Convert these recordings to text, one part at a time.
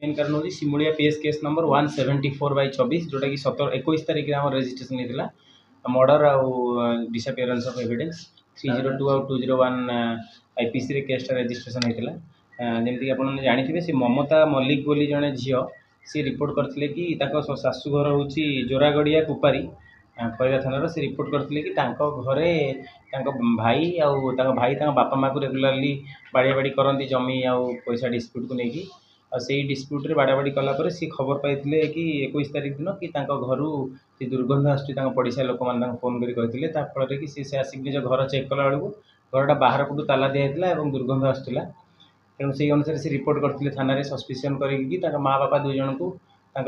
Main कारण हूँ Simulia PS case number 174/24 जोटा कि 21 तारीख में रजिस्ट्रेशन होता मर्डर आउ डिसअपियरेंस ऑफ एविडेंस 302 और 201 आईपीसी केसटा रजिस्ट्रेशन होता जमीक आप जानते हैं ममता मल्लिक बोली जड़े झील सी रिपोर्ट करते कि शाशुघर हूँ जोरागड़िया कुपारी खैरा थाना से रिपोर्ट करते कि घरे भाई भाई बापा माँ को रेगुलाली बाड़िया बाड़ी करती जमी आउ पैसा डिस्प्यूट को लेकिन से डिस्प्यूट्रे बाड़ाबाड़ी कलापर सी खबर पाई कि 21 तारीख दिन कि घर से दुर्गंध आसूँ पड़ोसा लोक मैंने फोन करते फल कि सी आसिक निज घर चेक कला बेलू घरटा बाहर पटू ताला दिखाई दुर्गंध आसूला तेणु से अनुसार से रिपोर्ट करते थाना सस्पिशन कर माँ बापा दुई जन को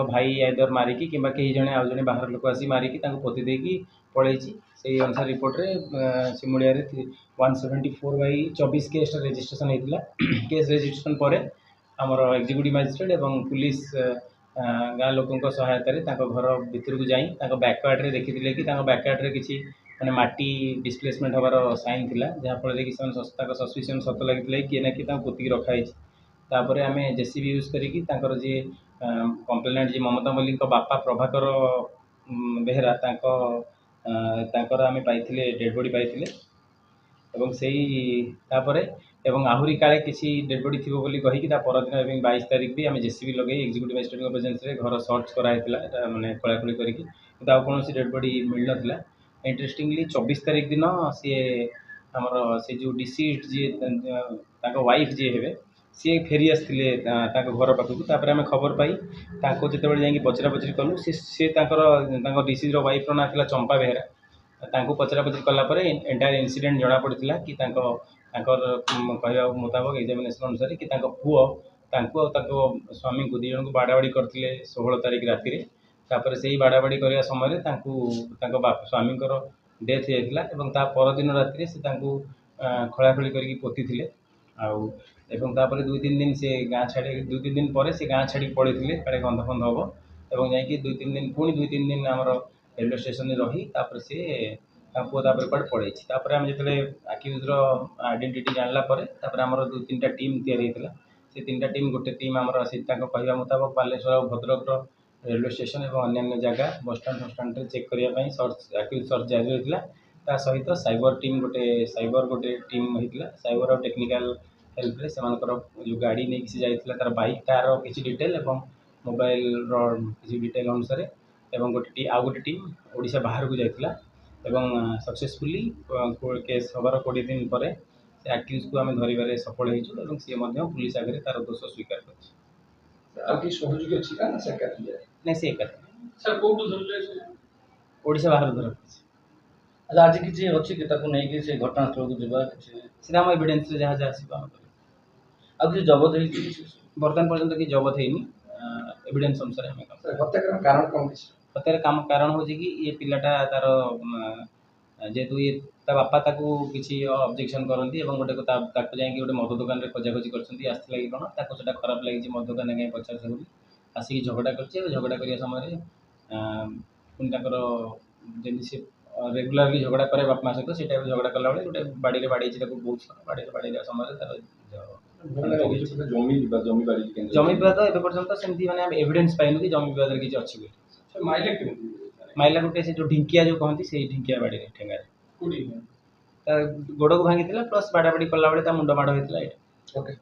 भाई आइदर मारिकी कि कई जने आउ जड़े बाहर लोक आसी मारिकी पोती देकी पलैई से अनुसार रिपोर्ट सिमुलिया 174/24 केस रजिस्ट्रेशन होता केस रजिस्ट्रेशन पर आमर एग्जीक्यूटिव मजिस्ट्रेट और पुलिस गाँ लोकों सहायतार घर भितर को जाई बैकयार्ड्रे देखी कि बैकयार्ड्रे किसी मैंने माटी डिस्प्लेसमेंट हबार साइन थिला जहाँफल कि सस्पिशन सत लगी किए ना कि पोतिक रखाई तापर आम जेसीबी यूज कर जी कंप्लेनेंट जी ममता मल्लिक बापा प्रभाकर बेहरा आम पाई डेड बॉडी पाई एवं आहरी काले किसी डेड बॉडी थी बोली कहीकि परदिन 22 तारीख भी आम जेसीबी लगे एग्जीक्यूटिव मजिस्ट्रेट प्रेजेंस रे घर सर्च कराई मैंने खोलाखोली करके कौन डेड बॉडी मिल ना इंटरेस्टिंगली 24 तारीख दिन सी आमर से जो डिसीज जी वाइफ जी हे सी फेरी आसते घर पाखक आम खबर पाई जो जा पचरा पचरी कलु सी डिसीज वाइफ ना था चंपा बेहरा पचरा पचरी कलापर एंटायर इनसीडेंट जना पड़ा कि कहवा मुताबक एग्जामिनेशन अनुसार कि पुओ स्वामी को दुई जन को बाड़ाबाड़ी करते 16 तारीख राति तापर से बाड़ाबाड़ी करने समय स्वामी डेथ होता परदिन राति से खोलाखोली करके पोती थे आउे 2-3 दिन से गाँ छाड़ी 2-3 दिन पर से गाँ छाड़ी पड़े काले गंध फंध हम और जा 2-3 दिन पुणी 2-3 दिन आम रेलवे स्टेशन में रही सी पुओ कड़े पड़े आम जो आक्यूज आइडेंटिटी जानलापर आम 2-3टा टीम या से 3टा टीम गोटे टीम आम कहवा मुताबक बालेश्वर और भद्रक रेलवे स्टेशन और अन्य जगह बसस्टाण फसस्टाण चेक करने सर्च आक्यूज सर्च जारी होता सहित साइबर टीम गोटे टीम होता साइबर और टेक्निकल हेल्प रे जो गाड़ी नहीं किसी जाइए तार बाइक तार किसी डिटेल और मोबाइल किसी डिटेल अनुसार एवं गोटे टीम ओडिशा बाहर को जाइए सक्सेसफुली केस हबार 20 दिन पर आक्यूज को आम धरवे सफल हो सी पुलिस आगे तार दोष स्वीकार नहीं से ओडिशा बाहर धर आज किसी अच्छी नहीं कि घटनास्थल को जावा आम एविडेंस जहाँ जहाँ आगे जबत बर्तमान पर्यंत कि जबत है एविडेंस अनुसार हत्यार कारण कौन हत्यार कारण हूँ कि ये पिलाटा तार जेहेतु ये बापा किसी ऑब्जेक्शन करती गोटे गोटे मद दुकान में खोजाखोजी करती कौन खराब लगी मद दुकान कहीं पचार से आसिक झगड़ा कर झगड़ा करने समय पुणी सी रेगुलारली झगड़ा करे बापा सहित से टाइप झगड़ा कला बेले गोटे बाड़ी बाड़ी बहुत बाड़ी बाड़ी समय जमी विवाद ए पर्यटन सेमती मैंने एविडेंस पाइनु कि जमी विवाद किसी अच्छी माइला गोटे से जो ढिंकिया जो कहती से ढिंकिया बाड़ी ठेंगार गोड़ को भांगी प्लस बाड़ाबाड़ी कला बेले मुंड माड़ होता है।